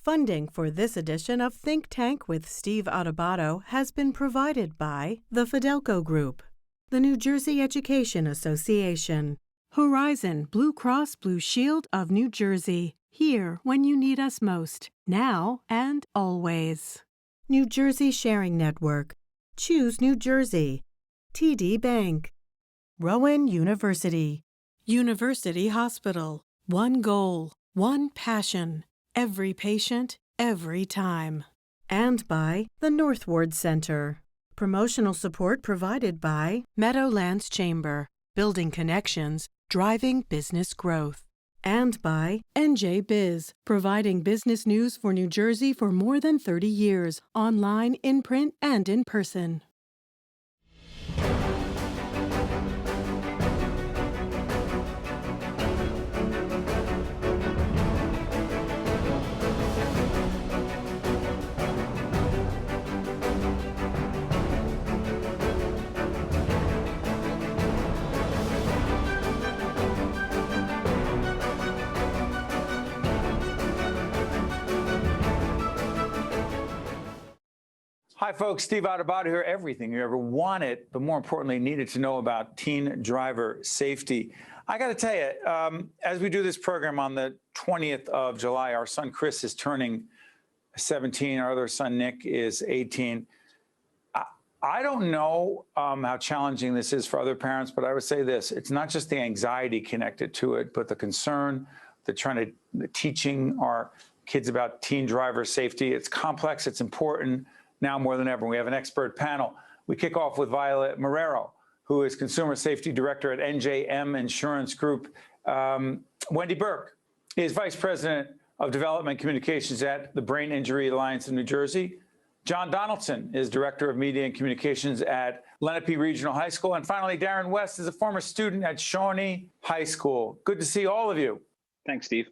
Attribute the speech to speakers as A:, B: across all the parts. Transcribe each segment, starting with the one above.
A: Funding for this edition of Think Tank with Steve Adubato has been provided by the Fidelco Group, the New Jersey Education Association, Horizon Blue Cross Blue Shield of New Jersey, here when you need us most, now and always. New Jersey Sharing Network, Choose New Jersey, TD Bank, Rowan University, University Hospital, one goal, one passion. Every patient, every time. And by the Northward Center. Promotional support provided by Meadowlands Chamber, building connections, driving business growth. And by NJ Biz, providing business news for New Jersey for more than 30 years, online, in print, and in person.
B: Hi, folks. Steve Adubato here. Everything you ever wanted, but more importantly, needed to know about teen driver safety. I got to tell you, as we do this program on the 20th of July, our son Chris is turning 17. Our other son Nick is 18. I don't know how challenging this is for other parents, but I would say this. It's not just the anxiety connected to it, but the concern, the teaching our kids about teen driver safety. It's complex. It's important. Now more than ever. We have an expert panel. We kick off with Violet Marrero, who is Consumer Safety Director at NJM Insurance Group. Wendy Berk is Vice President of Development Communications at the Brain Injury Alliance of New Jersey. John Donaldson is Director of Media and Communications at Lenape Regional High School. And finally, Darren West is a former student at Shawnee High School. Good to see all of you.
C: Thanks, Steve.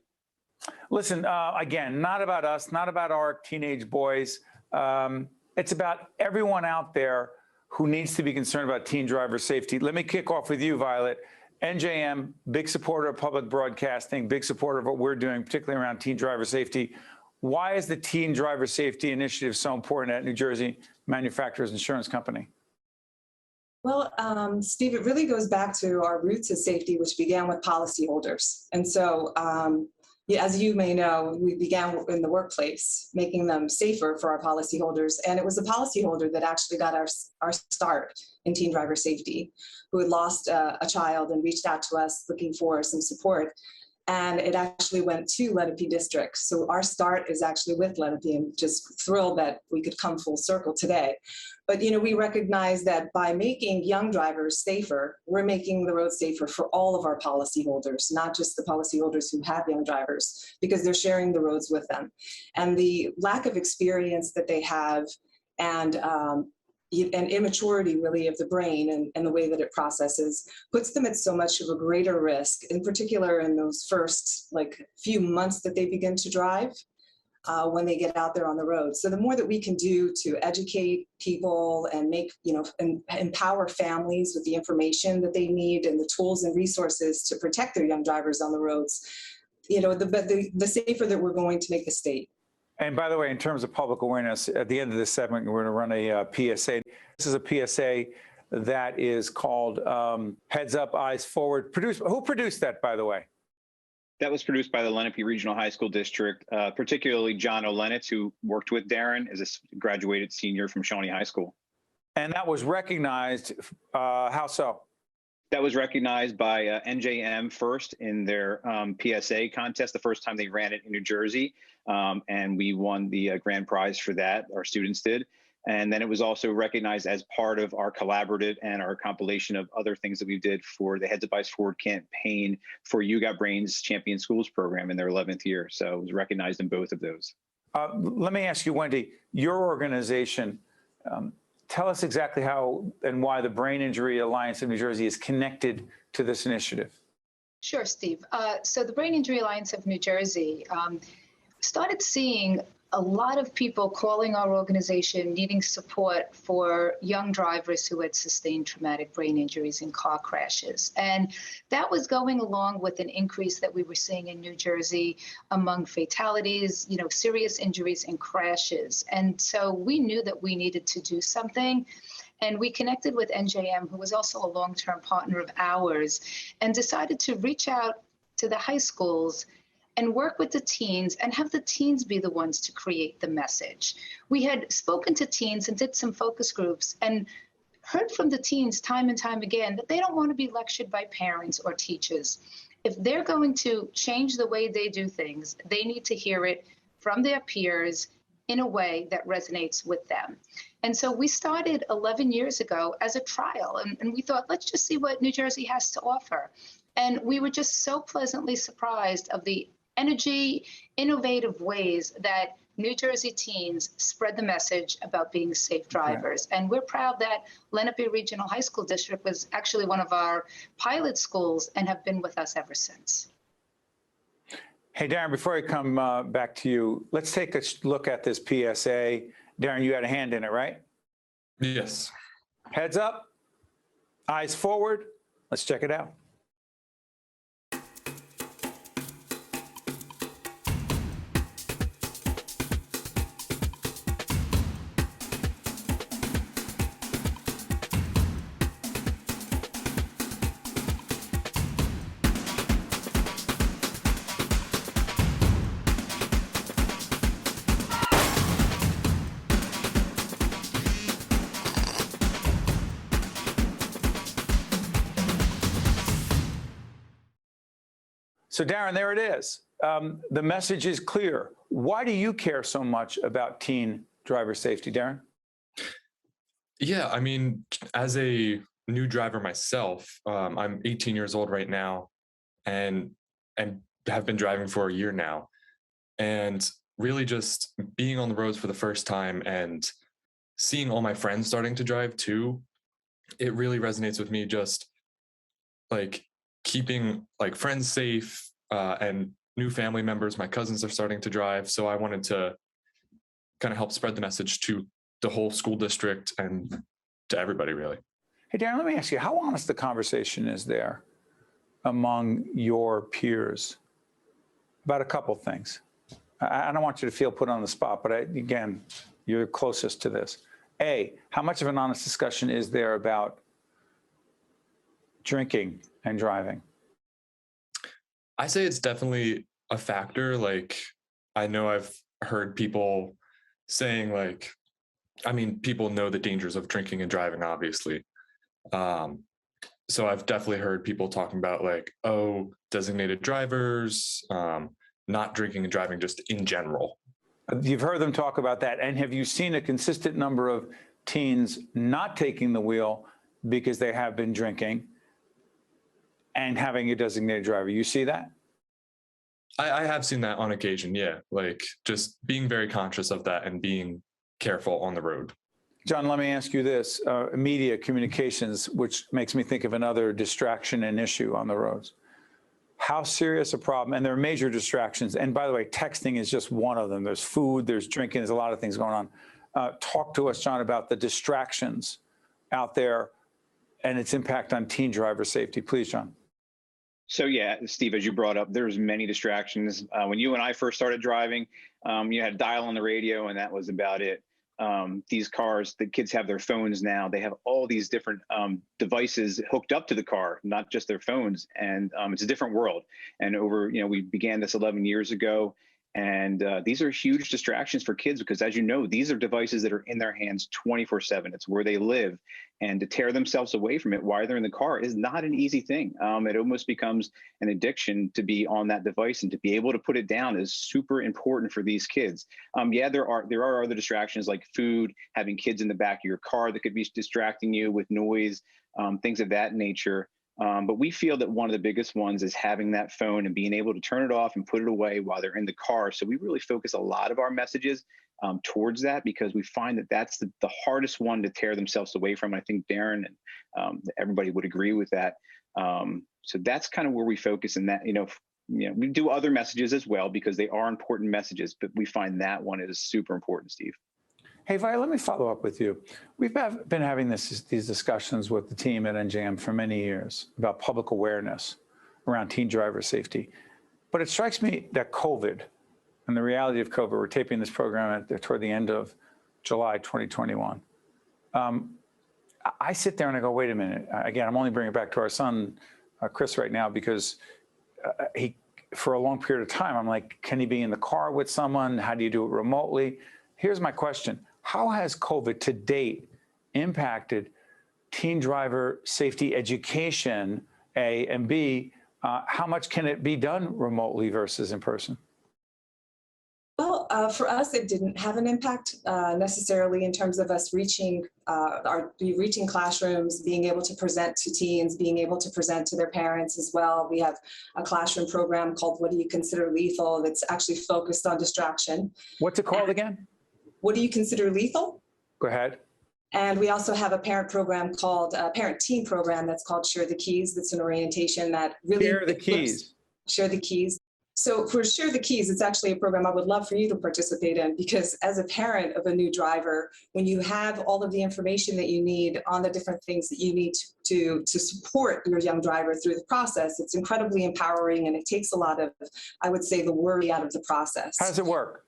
B: Listen, again, not about us, not about our teenage boys. It's about everyone out there who needs to be concerned about teen driver safety. Let me kick off with you, Violet. NJM, big supporter of public broadcasting, big supporter of what we're doing, particularly around teen driver safety. Why is the Teen Driver Safety Initiative so important at New Jersey Manufacturers Insurance Company?
D: Well, Steve, it really goes back to our roots of safety, which began with policyholders. And so, as you may know, we began in the workplace, making them safer for our policyholders. And it was the policyholder that actually got our start in teen driver safety, who had lost a child and reached out to us looking for some support. And it actually went to Lenape District. So our start is actually with Lenape, and just thrilled that we could come full circle today. But we recognize that by making young drivers safer, we're making the road safer for all of our policyholders, not just the policyholders who have young drivers, because they're sharing the roads with them. And the lack of experience that they have and immaturity really of the brain and the way that it processes puts them at so much of a greater risk, in particular in those first few months that they begin to drive when they get out there on the road. So the more that we can do to educate people and make, and empower families with the information that they need and the tools and resources to protect their young drivers on the roads, the safer that we're going to make the state.
B: And by the way, in terms of public awareness, at the end of this segment, we're going to run a PSA. This is a PSA that is called Heads Up, Eyes Forward. Who produced that, by the way?
C: That was produced by the Lenape Regional High School District, particularly John O'Lenitz, who worked with Darren as a graduated senior from Shawnee High School.
B: And that was recognized, how so?
C: That was recognized by NJM first in their PSA contest, the first time they ran it in New Jersey. And we won the grand prize for that, our students did. And then it was also recognized as part of our collaborative and our compilation of other things that we did for the Heads Up Eyes Forward campaign for You Got Brains Champion Schools program in their 11th year. So it was recognized in both of those.
B: Let me ask you, Wendy, your organization, tell us exactly how and why the Brain Injury Alliance of New Jersey is connected to this initiative.
E: Sure, Steve. So the Brain Injury Alliance of New Jersey started seeing a lot of people calling our organization needing support for young drivers who had sustained traumatic brain injuries in car crashes. And that was going along with an increase that we were seeing in New Jersey among fatalities, serious injuries and crashes. And so we knew that we needed to do something. And we connected with NJM, who was also a long-term partner of ours, and decided to reach out to the high schools and work with the teens and have the teens be the ones to create the message. We had spoken to teens and did some focus groups and heard from the teens time and time again that they don't want to be lectured by parents or teachers. If they're going to change the way they do things, they need to hear it from their peers in a way that resonates with them. And so we started 11 years ago as a trial, and we thought, let's just see what New Jersey has to offer. And we were just so pleasantly surprised of the energy, innovative ways that New Jersey teens spread the message about being safe drivers. Okay. And we're proud that Lenape Regional High School District was actually one of our pilot schools and have been with us ever since.
B: Hey, Darren, before I come back to you, let's take a look at this PSA. Darren, you had a hand in it, right?
F: Yes.
B: Heads up, eyes forward. Let's check it out. So Darren, there it is. The message is clear. Why do you care so much about teen driver safety, Darren?
F: Yeah, I mean, as a new driver myself, I'm 18 years old right now and have been driving for a year now. And really just being on the roads for the first time and seeing all my friends starting to drive too, it really resonates with me, just like keeping like friends safe and new family members. My cousins are starting to drive. So I wanted to kind of help spread the message to the whole school district and to everybody, really.
B: Hey, Darren, let me ask you, how honest the conversation is there among your peers about a couple things? I don't want you to feel put on the spot, but again, you're closest to this. A, how much of an honest discussion is there about drinking and driving?
F: I say it's definitely a factor. Like, I know I've heard people saying like, I mean, people know the dangers of drinking and driving, obviously. So I've definitely heard people talking about like, oh, designated drivers, not drinking and driving just in general.
B: You've heard them talk about that. And have you seen a consistent number of teens not taking the wheel because they have been drinking and having a designated driver? You see that?
F: I have seen that on occasion, yeah. Like just being very conscious of that and being careful on the road.
B: John, let me ask you this. Media communications, which makes me think of another distraction and issue on the roads. How serious a problem, and there are major distractions, and by the way, texting is just one of them. There's food, there's drinking, there's a lot of things going on. Talk to us, John, about the distractions out there and its impact on teen driver safety. Please, John.
C: So yeah, Steve, as you brought up, there's many distractions. When you and I first started driving, you had a dial on the radio and that was about it. These cars, the kids have their phones now. They have all these different devices hooked up to the car, not just their phones. And it's a different world. And we began this 11 years ago. And these are huge distractions for kids because, as you know, these are devices that are in their hands 24/7. It's where they live. And to tear themselves away from it while they're in the car is not an easy thing. It almost becomes an addiction to be on that device, and to be able to put it down is super important for these kids. Yeah, there are other distractions like food, having kids in the back of your car that could be distracting you with noise, things of that nature. But we feel that one of the biggest ones is having that phone and being able to turn it off and put it away while they're in the car. So we really focus a lot of our messages towards that, because we find that that's the hardest one to tear themselves away from. I think Darren and everybody would agree with that. So that's kind of where we focus, in that, we do other messages as well because they are important messages, but we find that one is super important, Steve.
B: Hey, Vi, let me follow up with you. We've been having these discussions with the team at NJM for many years about public awareness around teen driver safety. But it strikes me that COVID and the reality of COVID, we're taping this program toward the end of July 2021. I sit there and I go, wait a minute. Again, I'm only bringing it back to our son, Chris, right now, because for a long period of time, I'm like, can he be in the car with someone? How do you do it remotely? Here's my question. How has COVID to date impacted teen driver safety education, A, and B, how much can it be done remotely versus in person?
D: Well, for us, it didn't have an impact necessarily in terms of us reaching classrooms, being able to present to teens, being able to present to their parents as well. We have a classroom program called What Do You Consider Lethal? That's actually focused on distraction.
B: What's it called again?
D: What Do You Consider Lethal?
B: Go ahead.
D: And we also have a parent program called parent-teen program that's called Share the Keys. That's an orientation that really
B: Share the Keys.
D: Share the Keys. So for Share the Keys, it's actually a program I would love for you to participate in, because as a parent of a new driver, when you have all of the information that you need on the different things that you need to support your young driver through the process, it's incredibly empowering, and it takes a lot of, I would say, the worry out of the process.
B: How does it work?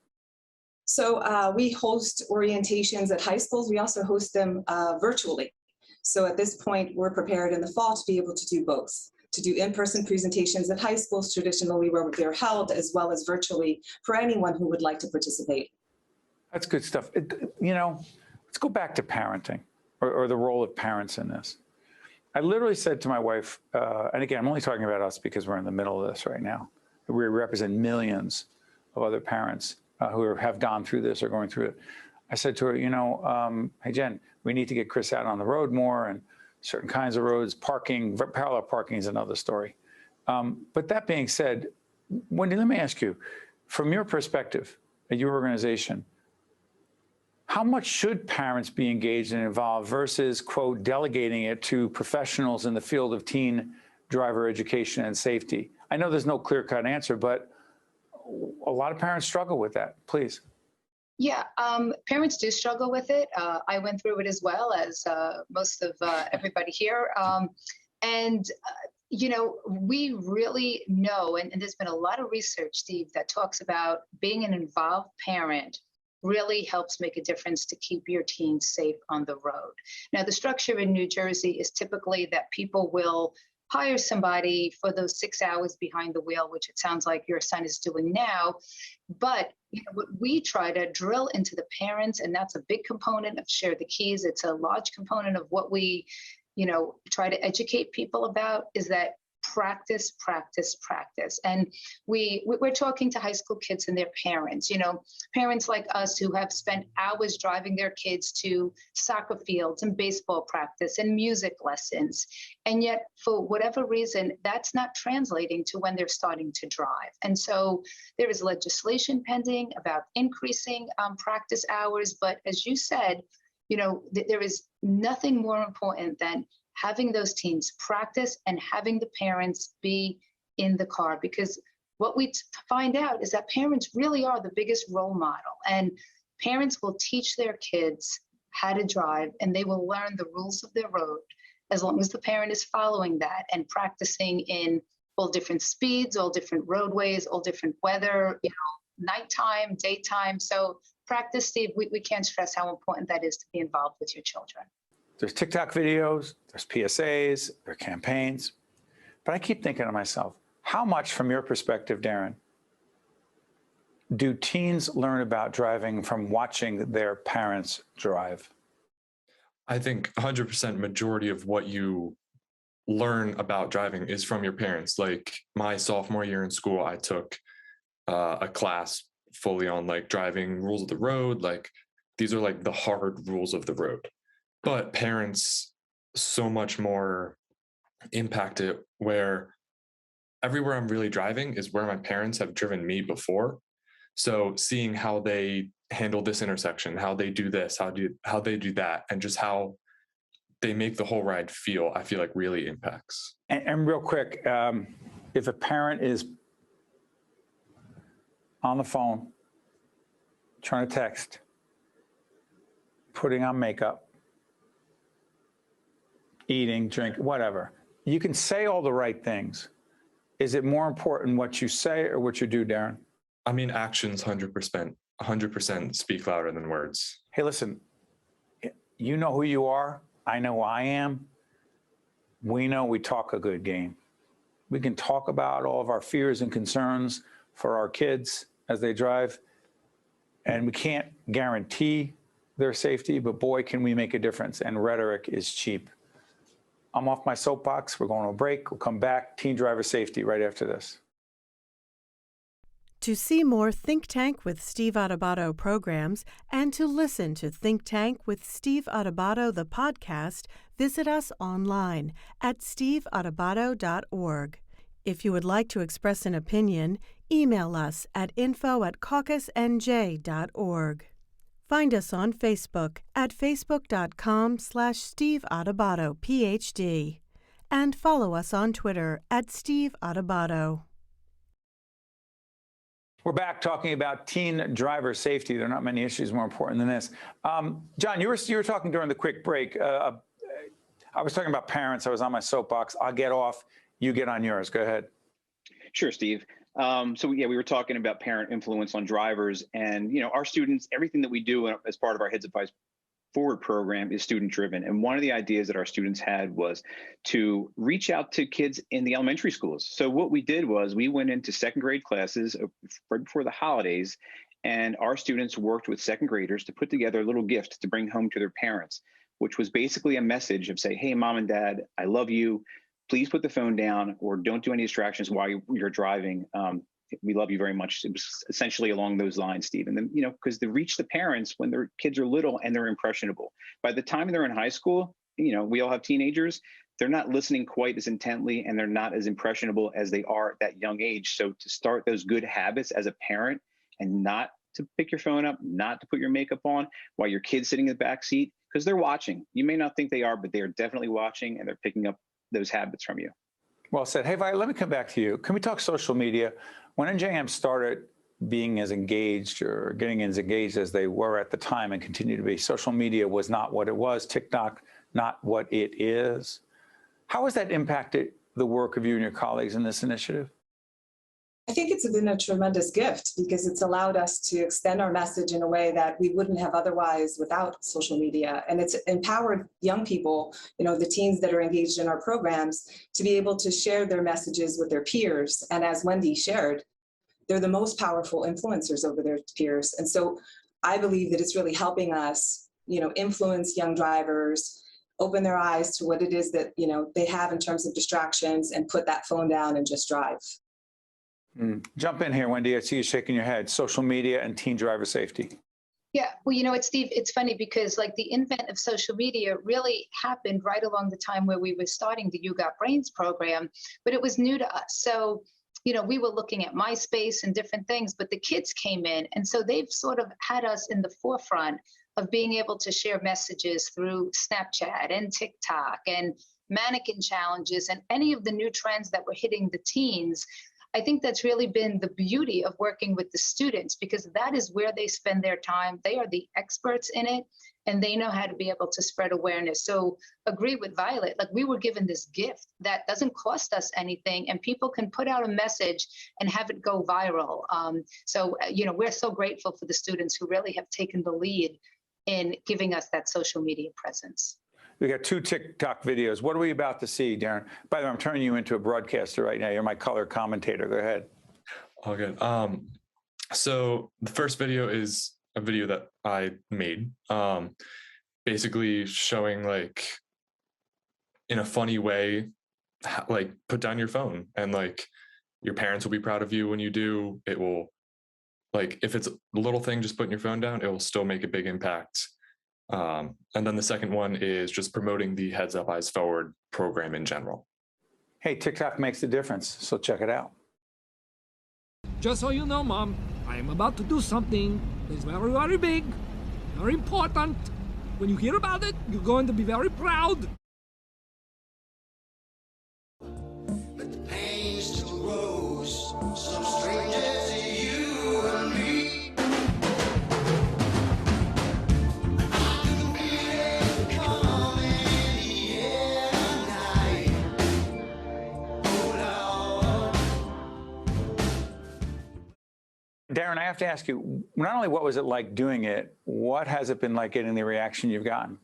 D: So we host orientations at high schools. We also host them virtually. So at this point, we're prepared in the fall to be able to do both, to do in-person presentations at high schools traditionally where they're held, as well as virtually for anyone who would like to participate.
B: That's good stuff. Let's go back to parenting or the role of parents in this. I literally said to my wife, and again, I'm only talking about us because we're in the middle of this right now. We represent millions of other parents who have gone through this or going through it. I said to her, hey, Jen, we need to get Chris out on the road more, and certain kinds of roads, parking, parallel parking is another story. But that being said, Wendy, let me ask you, from your perspective at your organization, how much should parents be engaged and involved versus, quote, delegating it to professionals in the field of teen driver education and safety? I know there's no clear-cut answer, but a lot of parents struggle with that. Please.
E: Yeah, parents do struggle with it. I went through it as well as most of everybody here. We really know, and there's been a lot of research, Steve, that talks about being an involved parent really helps make a difference to keep your teens safe on the road. Now, the structure in New Jersey is typically that people will hire somebody for those 6 hours behind the wheel, which it sounds like your son is doing now. But what we try to drill into the parents, and that's a big component of Share the Keys. It's a large component of what we, try to educate people about, is that practice, practice, practice. And we're talking to high school kids and their parents, parents like us who have spent hours driving their kids to soccer fields and baseball practice and music lessons. And yet, for whatever reason, that's not translating to when they're starting to drive. And so there is legislation pending about increasing practice hours. But as you said, there is nothing more important than having those teens practice and having the parents be in the car, because what we find out is that parents really are the biggest role model, and parents will teach their kids how to drive, and they will learn the rules of their road as long as the parent is following that and practicing in all different speeds, all different roadways, all different weather, nighttime, daytime. So practice, Steve, we can't stress how important that is to be involved with your children.
B: There's TikTok videos, there's PSAs, there are campaigns. But I keep thinking to myself, how much, from your perspective, Darren, do teens learn about driving from watching their parents drive?
F: I think 100% majority of what you learn about driving is from your parents. Like my sophomore year in school, I took a class fully on like driving rules of the road. Like these are like the hard rules of the road. But parents so much more impact it, where everywhere I'm really driving is where my parents have driven me before. So seeing how they handle this intersection, how they do this, how they do that, and just how they make the whole ride feel, I feel like really impacts.
B: And real quick, if a parent is on the phone, trying to text, putting on makeup, eating, drink, whatever. You can say all the right things. Is it more important what you say or what you do, Darren?
F: I mean, actions 100% speak louder than words.
B: Hey, listen, you know who you are. I know who I am. We know we talk a good game. We can talk about all of our fears and concerns for our kids as they drive, and we can't guarantee their safety, but boy, can we make a difference, and rhetoric is cheap. I'm off my soapbox. We're going to a break. We'll come back. Teen driver safety right after this.
A: To see more Think Tank with Steve Adubato programs and to listen to Think Tank with Steve Adubato, the podcast, visit us online at steveadubato.org. If you would like to express an opinion, email us at info@caucusnj.org. Find us on Facebook at facebook.com/Steve Adubato, PhD, and follow us on Twitter at Steve Adubato.
B: We're back talking about teen driver safety. There are not many issues more important than this. John, you were talking during the quick break. I was talking about parents. I was on my soapbox. I'll get off. You get on yours. Go ahead.
C: Sure, Steve. We were talking about parent influence on drivers, and our students. Everything that we do as part of our Heads Up Eyes Forward program is student driven. And one of the ideas that our students had was to reach out to kids in the elementary schools. So what we did was we went into second grade classes right before the holidays, and our students worked with second graders to put together a little gift to bring home to their parents, which was basically a message of say, hey, mom and dad, I love you. Please put the phone down or don't do any distractions while you're driving. We love you very much. It was essentially along those lines, Steve. And then, because they reach the parents when their kids are little and they're impressionable. By the time they're in high school, we all have teenagers. They're not listening quite as intently and they're not as impressionable as they are at that young age. So to start those good habits as a parent and not to pick your phone up, not to put your makeup on while your kid's sitting in the back seat, because they're watching. You may not think they are, but they are definitely watching and they're picking up those habits from you.
B: Well said. Hey, Vi, let me come back to you. Can we talk social media? When NJM started being as engaged or getting as engaged as they were at the time and continue to be, social media was not what it was. TikTok, not what it is. How has that impacted the work of you and your colleagues in this initiative?
D: I think it's been a tremendous gift because it's allowed us to extend our message in a way that we wouldn't have otherwise without social media. And it's empowered young people, the teens that are engaged in our programs, to be able to share their messages with their peers. And as Wendy shared, they're the most powerful influencers over their peers. And so I believe that it's really helping us, influence young drivers, open their eyes to what it is that, they have in terms of distractions and put that phone down and just drive.
B: Jump in here, Wendy. I see you shaking your head. Social media and teen driver safety.
E: Yeah, well, Steve, it's funny because the invent of social media really happened right along the time where we were starting the You Got Brains program, but it was new to us. So, we were looking at MySpace and different things, but the kids came in. And so they've sort of had us in the forefront of being able to share messages through Snapchat and TikTok and mannequin challenges and any of the new trends that were hitting the teens. I think that's really been the beauty of working with the students because that is where they spend their time. They are the experts in it and they know how to be able to spread awareness. So agree with Violet, we were given this gift that doesn't cost us anything and people can put out a message and have it go viral. We're so grateful for the students who really have taken the lead in giving us that social media presence.
B: We got 2 TikTok videos. What are we about to see, Darren? By the way, I'm turning you into a broadcaster right now. You're my color commentator. Go ahead.
F: All good. So the first video is a video that I made, basically showing in a funny way, put down your phone and your parents will be proud of you when you do. It will, if it's a little thing, just putting your phone down, it will still make a big impact. And then the second one is just promoting the Heads Up Eyes Forward program in general.
B: Hey, TikTok makes a difference, so check it out.
G: Just so you know, Mom, I am about to do something that is very, very big, very important. When you hear about it, you're going to be very proud.
H: But the pain still grows. Some stranger to you.
B: Darren, I have to ask you, not only what was it like doing it, what has it been like getting the reaction you've gotten?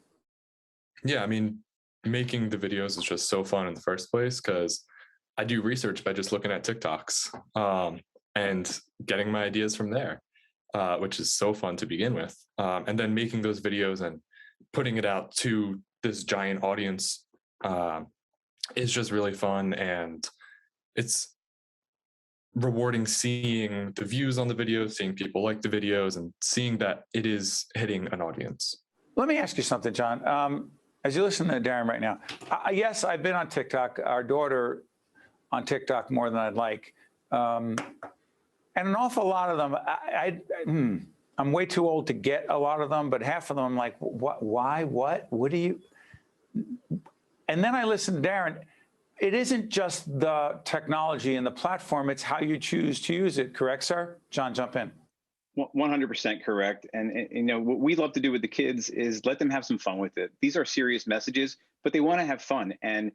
F: Yeah, I mean, making the videos is just so fun in the first place because I do research by just looking at TikToks and getting my ideas from there, which is so fun to begin with. And then making those videos and putting it out to this giant audience is just really fun. And it's rewarding seeing the views on the videos, seeing people like the videos, and seeing that it is hitting an audience. Let me ask you something, John. As you listen to Darren right now, yes, I've been on TikTok. Our daughter on TikTok more than I'd like. And an awful lot of them, I'm way too old to get a lot of them, but half of them I'm like, what, why, what do you? And then I listen to Darren. It isn't just the technology and the platform, it's how you choose to use it. Correct, sir? John, jump in.
C: 100% correct. And you know, what we love to do with the kids is let them have some fun with it. These are serious messages, but they want to have fun. And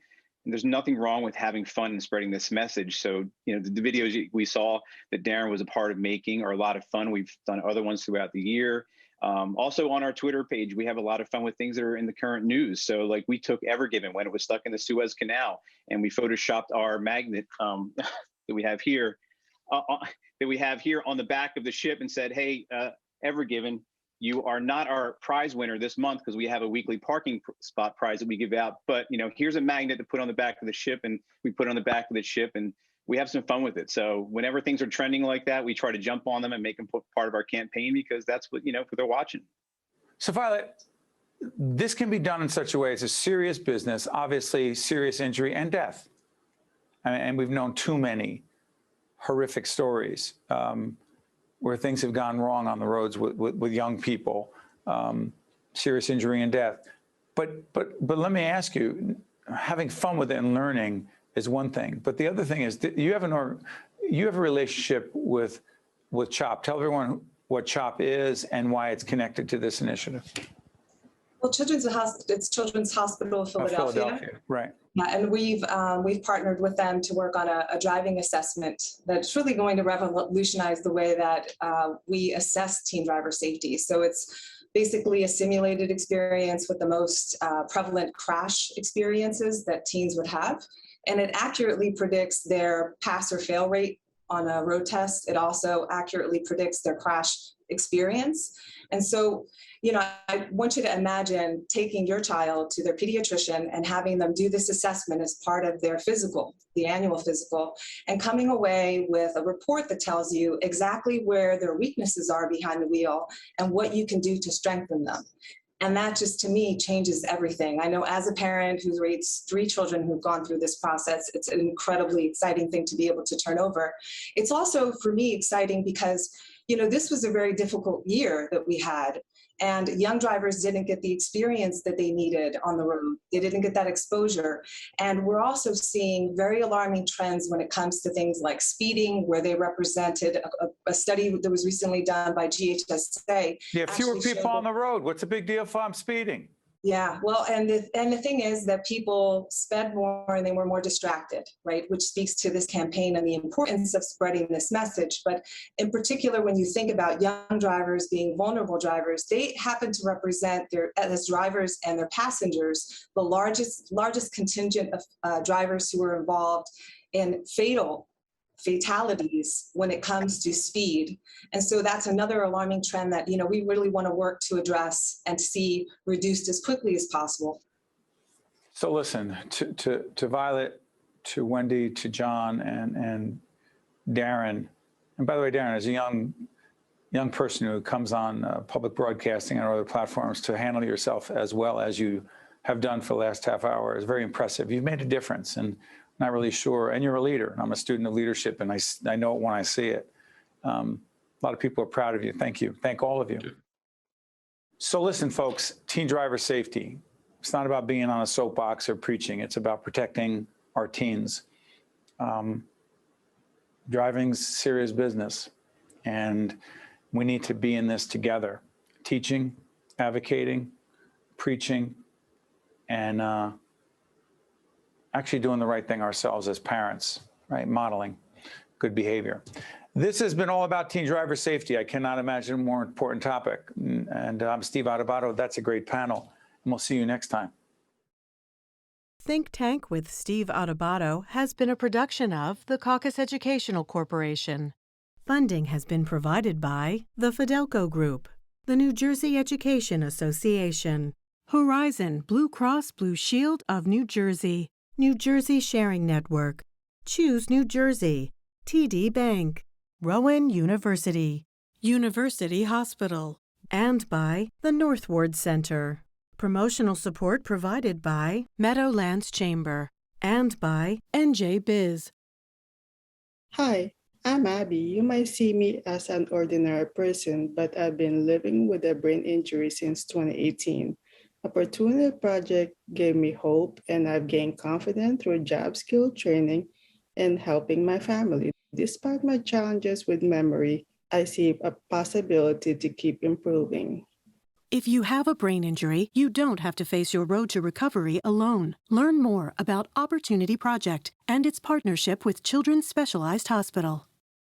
C: there's nothing wrong with having fun and spreading this message. So, you know, the videos we saw that Darren was a part of making are a lot of fun. We've done other ones throughout the year. Also on our Twitter page, we have a lot of fun with things that are in the current news. So like we took Ever Given when it was stuck in the Suez Canal, and we photoshopped our magnet that we have here on the back of the ship and said, hey, Ever Given, you are not our prize winner this month because we have a weekly parking spot prize that we give out. But, you know, here's a magnet to put on the back of the ship, and we put it on the back of the ship, and we have some fun with it. So whenever things are trending like that, we try to jump on them and make them part of our campaign because that's what, you know, they're watching.
B: So Violet, this can be done in such a way. It's a serious business, obviously serious injury and death. And we've known too many horrific stories where things have gone wrong on the roads with young people, serious injury and death. But let me ask you, having fun with it and learning is one thing, but the other thing is that you have a relationship with CHOP. Tell everyone what CHOP is and why it's connected to this initiative.
D: Well, it's Children's Hospital of Philadelphia.
B: Right.
D: Yeah, and we've partnered with them to work on a driving assessment that's really going to revolutionize the way that we assess teen driver safety. So it's basically a simulated experience with the most prevalent crash experiences that teens would have. And it accurately predicts their pass or fail rate on a road test. It also accurately predicts their crash experience. And so, you know, I want you to imagine taking your child to their pediatrician and having them do this assessment as part of their physical, the annual physical, and coming away with a report that tells you exactly where their weaknesses are behind the wheel and what you can do to strengthen them. And that just, to me, changes everything. I know as a parent who's raised 3 children who've gone through this process, it's an incredibly exciting thing to be able to turn over. It's also, for me, exciting because, you know, this was a very difficult year that we had. And young drivers didn't get the experience that they needed on the road. They didn't get that exposure. And we're also seeing very alarming trends when it comes to things like speeding, where they represented a study that was recently done by GHSA.
B: Yeah, fewer people on the road. What's the big deal if I'm speeding?
D: Yeah, well, and the thing is that people sped more and they were more distracted, right? Which speaks to this campaign and the importance of spreading this message. But in particular, when you think about young drivers being vulnerable drivers, they happen to represent as drivers and their passengers, the largest contingent of drivers who are involved in fatalities when it comes to speed. And so that's another alarming trend that, you know, we really want to work to address and see reduced as quickly as possible.
B: So listen, to Violet, to Wendy, to John, and Darren. And by the way, Darren, as a young person who comes on public broadcasting and other platforms to handle yourself as well as you have done for the last half hour is very impressive. You've made a difference, and not really sure, and you're a leader. I'm a student of leadership, and I know it when I see it. A lot of people are proud of you. Thank you. Thank all of you. So listen, folks, teen driver safety. It's not about being on a soapbox or preaching. It's about protecting our teens. Driving's serious business, and we need to be in this together, teaching, advocating, preaching, and actually doing the right thing ourselves as parents, right? Modeling good behavior. This has been all about teen driver safety. I cannot imagine a more important topic. And I'm Steve Adubato. That's a great panel. And we'll see you next time.
A: Think Tank with Steve Adubato has been a production of the Caucus Educational Corporation. Funding has been provided by the Fidelco Group, the New Jersey Education Association, Horizon Blue Cross Blue Shield of New Jersey, New Jersey Sharing Network, Choose New Jersey, TD Bank, Rowan University, University Hospital, and by the Northward Center. Promotional support provided by Meadowlands Chamber and by NJ Biz.
H: Hi, I'm Abby. You might see me as an ordinary person, but I've been living with a brain injury since 2018. Opportunity Project gave me hope, and I've gained confidence through job skill training and helping my family. Despite my challenges with memory, I see a possibility to keep improving.
A: If you have a brain injury, you don't have to face your road to recovery alone. Learn more about Opportunity Project and its partnership with Children's Specialized Hospital.